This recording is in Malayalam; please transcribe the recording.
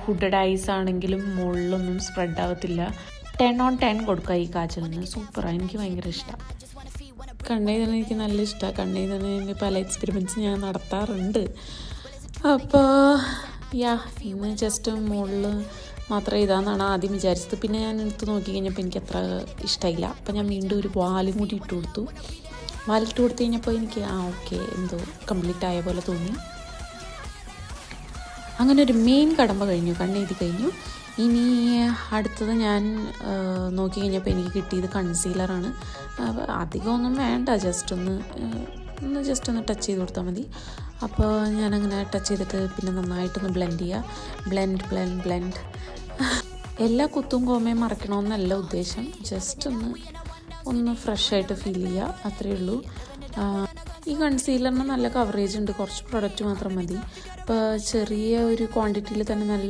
ഹുഡഡ് ഐസ് ആണെങ്കിലും മുകളിലൊന്നും സ്പ്രെഡ് ആവത്തില്ല. 10/10 കൊടുക്കുക ഈ കാജലിന്. സൂപ്പറാണ്, എനിക്ക് ഭയങ്കര ഇഷ്ടമാണ്. കണ്ണെഴുതണ എനിക്ക് നല്ല ഇഷ്ടമാണ്. കണ്ണെഴുതണ പല എക്സ്പെരിമെൻറ്റ്സ് ഞാൻ നടത്താറുണ്ട്. അപ്പോൾ ഇന്ന് ജസ്റ്റ് മുകളിൽ മാത്രം ഇതാണെന്നാണ് ആദ്യം വിചാരിച്ചത്. പിന്നെ ഞാൻ എടുത്ത് നോക്കി കഴിഞ്ഞപ്പോൾ എനിക്ക് അത്ര ഇഷ്ടമായില്ല. അപ്പോൾ ഞാൻ വീണ്ടും ഒരു വാലും കൂടി ഇട്ട് കൊടുത്തു. വാലിട്ട് കൊടുത്തു കഴിഞ്ഞപ്പോൾ എനിക്ക് ഓക്കെ എന്തോ കംപ്ലീറ്റ് ആയ പോലെ തോന്നി. അങ്ങനെ ഒരു മെയിൻ കടമ്പ കഴിഞ്ഞു, കണ്ണെഴുതി കഴിഞ്ഞു. ഇനി അടുത്തത് ഞാൻ നോക്കി കഴിഞ്ഞപ്പോൾ എനിക്ക് കിട്ടിയത് കൺസീലറാണ്. അധികമൊന്നും വേണ്ട, ജസ്റ്റ് ഒന്ന് ടച്ച് ചെയ്ത് കൊടുത്താൽ മതി. അപ്പോൾ ഞാനങ്ങനെ ടച്ച് ചെയ്തിട്ട് പിന്നെ നന്നായിട്ടൊന്ന് ബ്ലെൻഡ് ചെയ്യുക. ബ്ലെൻഡ് എല്ലാ കുത്തും കോമയും മറക്കണമെന്നല്ല ഉദ്ദേശം, ജസ്റ്റ് ഒന്ന് ഫ്രഷായിട്ട് ഫീൽ ചെയ്യുക, അത്രയേ ഉള്ളൂ. ഈ കൺസീലറിന് നല്ല കവറേജ് ഉണ്ട്, കുറച്ച് പ്രൊഡക്റ്റ് മാത്രം മതി. അപ്പോൾ ചെറിയ ഒരു ക്വാണ്ടിറ്റിയിൽ തന്നെ നല്ല